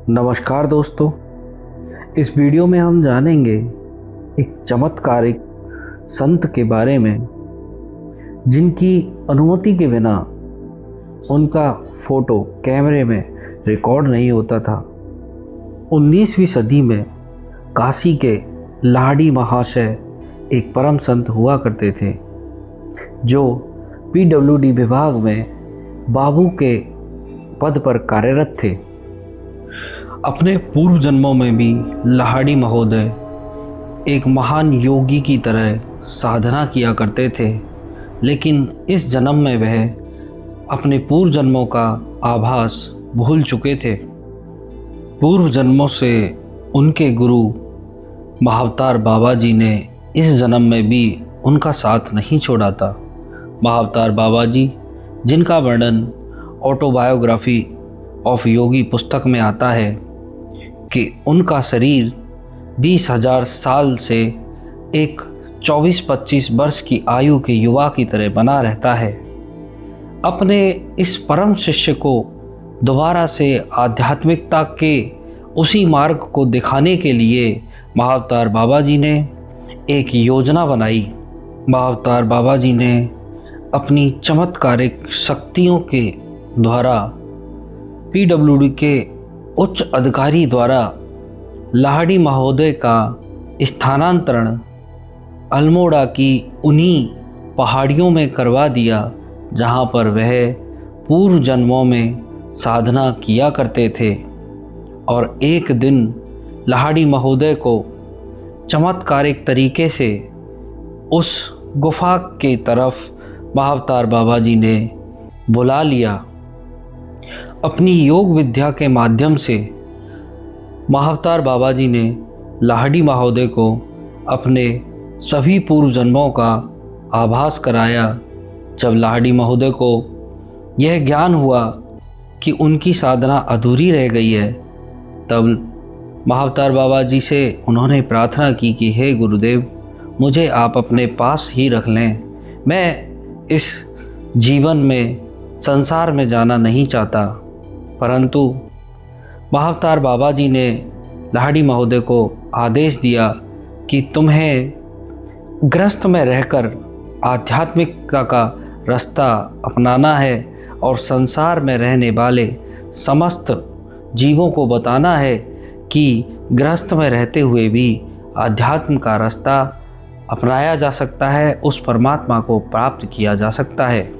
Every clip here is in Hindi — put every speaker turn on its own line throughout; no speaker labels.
नमस्कार दोस्तों, इस वीडियो में हम जानेंगे एक चमत्कारिक संत के बारे में जिनकी अनुमति के बिना उनका फ़ोटो कैमरे में रिकॉर्ड नहीं होता था। 19वीं सदी में काशी के लाहड़ी महाशय एक परम संत हुआ करते थे जो PWD विभाग में बाबू के पद पर कार्यरत थे। अपने पूर्व जन्मों में भी लाहड़ी महोदय एक महान योगी की तरह साधना किया करते थे, लेकिन इस जन्म में वह अपने पूर्व जन्मों का आभास भूल चुके थे। पूर्व जन्मों से उनके गुरु महाअवतार बाबा जी ने इस जन्म में भी उनका साथ नहीं छोड़ा था। महाअवतार बाबा जी, जिनका वर्णन ऑटोबायोग्राफी ऑफ योगी पुस्तक में आता है कि उनका शरीर 20,000 साल से एक 24-25 वर्ष की आयु के युवा की तरह बना रहता है। अपने इस परम शिष्य को दोबारा से आध्यात्मिकता के उसी मार्ग को दिखाने के लिए महाअवतार बाबा जी ने एक योजना बनाई। महाअवतार बाबा जी ने अपनी चमत्कारिक शक्तियों के द्वारा PWD के उच्च अधिकारी द्वारा लाहड़ी महोदय का स्थानांतरण अल्मोड़ा की उन्हीं पहाड़ियों में करवा दिया जहां पर वह पूर्व जन्मों में साधना किया करते थे। और एक दिन लाहड़ी महोदय को चमत्कारिक तरीके से उस गुफा के तरफ महाअवतार बाबा जी ने बुला लिया। अपनी योग विद्या के माध्यम से महाअवतार बाबा जी ने लाहड़ी महोदय को अपने सभी पूर्व जन्मों का आभास कराया। जब लाहड़ी महोदय को यह ज्ञान हुआ कि उनकी साधना अधूरी रह गई है, तब महाअवतार बाबा जी से उन्होंने प्रार्थना की कि हे गुरुदेव, मुझे आप अपने पास ही रख लें। मैं इस जीवन में संसार में जाना नहीं चाहता। परंतु महाअवतार बाबा जी ने लाहड़ी महोदय को आदेश दिया कि तुम्हें गृहस्थ में रहकर आध्यात्मिकता का रास्ता अपनाना है और संसार में रहने वाले समस्त जीवों को बताना है कि गृहस्थ में रहते हुए भी आध्यात्म का रास्ता अपनाया जा सकता है, उस परमात्मा को प्राप्त किया जा सकता है।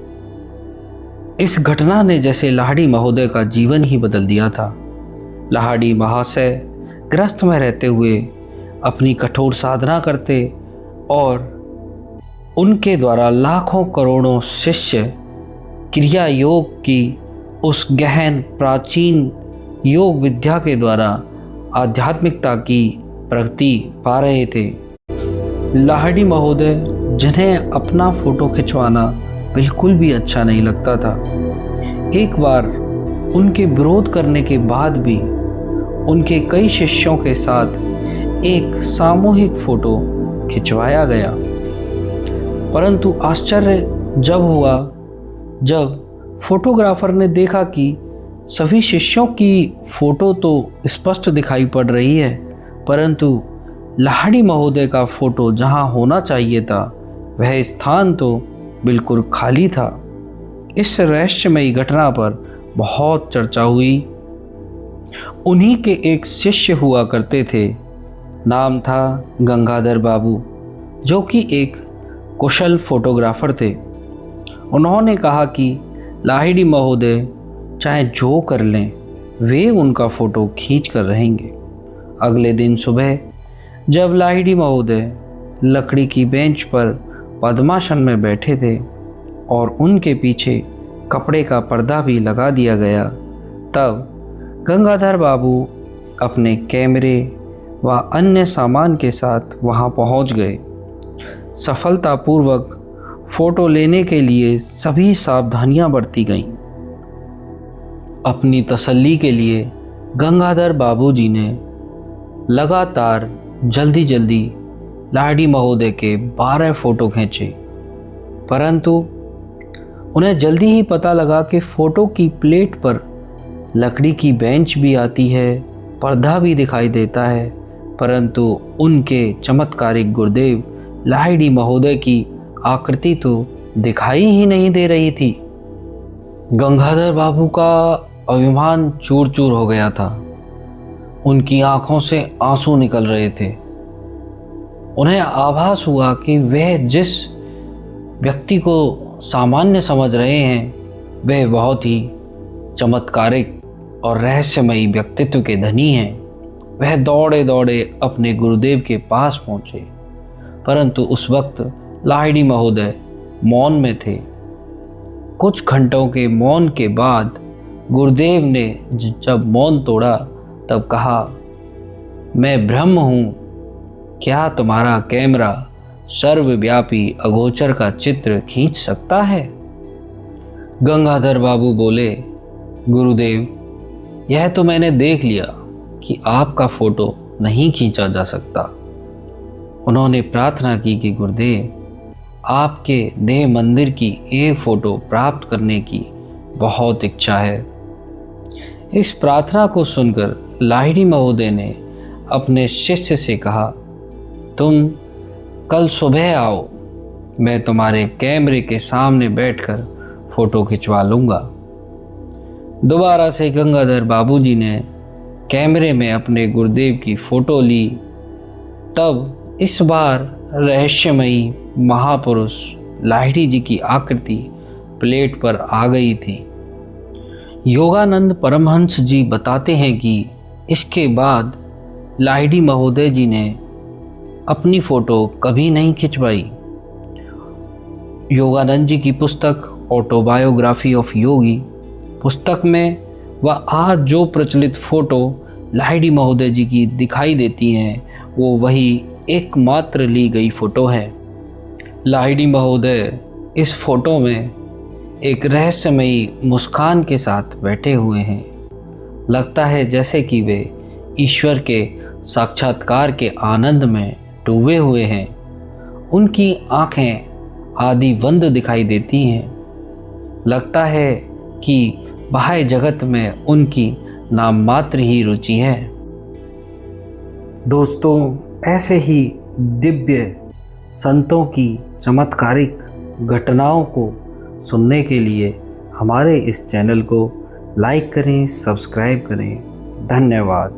इस घटना ने जैसे लाहड़ी महोदय का जीवन ही बदल दिया था। लाहड़ी महाशय गृहस्थ में रहते हुए अपनी कठोर साधना करते और उनके द्वारा लाखों करोड़ों शिष्य क्रिया योग की उस गहन प्राचीन योग विद्या के द्वारा आध्यात्मिकता की प्रगति पा रहे थे। लाहड़ी महोदय, जिन्हें अपना फ़ोटो खिंचवाना बिल्कुल भी अच्छा नहीं लगता था, एक बार उनके विरोध करने के बाद भी उनके कई शिष्यों के साथ एक सामूहिक फ़ोटो खिंचवाया गया। परंतु आश्चर्य जब हुआ जब फोटोग्राफर ने देखा कि सभी शिष्यों की फ़ोटो तो स्पष्ट दिखाई पड़ रही है, परंतु लाहड़ी महोदय का फ़ोटो जहां होना चाहिए था वह स्थान तो बिल्कुल खाली था। इस रहस्यमयी घटना पर बहुत चर्चा हुई। उन्हीं के एक शिष्य हुआ करते थे, नाम था गंगाधर बाबू, जो कि एक कुशल फोटोग्राफर थे। उन्होंने कहा कि लाहिड़ी महोदय चाहे जो कर लें, वे उनका फ़ोटो खींच कर रहेंगे। अगले दिन सुबह जब लाहिड़ी महोदय लकड़ी की बेंच पर पद्मासन में बैठे थे और उनके पीछे कपड़े का पर्दा भी लगा दिया गया, तब गंगाधर बाबू अपने कैमरे व अन्य सामान के साथ वहां पहुंच गए। सफलतापूर्वक फ़ोटो लेने के लिए सभी सावधानियां बरती गईं। अपनी तसल्ली के लिए गंगाधर बाबू जी ने लगातार जल्दी लाहड़ी महोदय के 12 फ़ोटो खींचे, परंतु उन्हें जल्दी ही पता लगा कि फ़ोटो की प्लेट पर लकड़ी की बेंच भी आती है पर्दा भी दिखाई देता है, परंतु उनके चमत्कारिक गुरुदेव लाहिड़ी महोदय की आकृति तो दिखाई ही नहीं दे रही थी। गंगाधर बाबू का अभिमान चूर चूर हो गया था। उनकी आंखों से आंसू निकल रहे थे। उन्हें आभास हुआ कि वह जिस व्यक्ति को सामान्य समझ रहे हैं वह बहुत ही चमत्कारिक और रहस्यमयी व्यक्तित्व के धनी हैं। वह दौड़े दौड़े अपने गुरुदेव के पास पहुंचे, परंतु उस वक्त लाहिड़ी महोदय मौन में थे। कुछ घंटों के मौन के बाद गुरुदेव ने जब मौन तोड़ा तब कहा, मैं ब्रह्म हूँ, क्या तुम्हारा कैमरा सर्वव्यापी अगोचर का चित्र खींच सकता है? गंगाधर बाबू बोले, गुरुदेव, यह तो मैंने देख लिया कि आपका फोटो नहीं खींचा जा सकता। उन्होंने प्रार्थना की कि गुरुदेव, आपके देह मंदिर की एक फ़ोटो प्राप्त करने की बहुत इच्छा है। इस प्रार्थना को सुनकर लाहिड़ी महोदय ने अपने शिष्य से कहा, तुम कल सुबह आओ, मैं तुम्हारे कैमरे के सामने बैठकर फ़ोटो खिंचवा लूँगा। दोबारा से गंगाधर बाबूजी ने कैमरे में अपने गुरुदेव की फ़ोटो ली। तब इस बार रहस्यमयी महापुरुष लाहिड़ी जी की आकृति प्लेट पर आ गई थी। योगानंद परमहंस जी बताते हैं कि इसके बाद लाहिड़ी महोदय जी ने अपनी फ़ोटो कभी नहीं खिंचवाई। योगानंद जी की पुस्तक ऑटोबायोग्राफी ऑफ योगी पुस्तक में वह आज जो प्रचलित फ़ोटो लाहिड़ी महोदय जी की दिखाई देती हैं वो वही एकमात्र ली गई फ़ोटो है। लाहिड़ी महोदय इस फ़ोटो में एक रहस्यमयी मुस्कान के साथ बैठे हुए हैं। लगता है जैसे कि वे ईश्वर के साक्षात्कार के आनंद में डूबे हुए हैं। उनकी आँखें आदि बंद दिखाई देती हैं। लगता है कि बाह्य जगत में उनकी नाम मात्र ही रुचि है। दोस्तों, ऐसे ही दिव्य संतों की चमत्कारिक घटनाओं को सुनने के लिए हमारे इस चैनल को लाइक करें, सब्सक्राइब करें। धन्यवाद।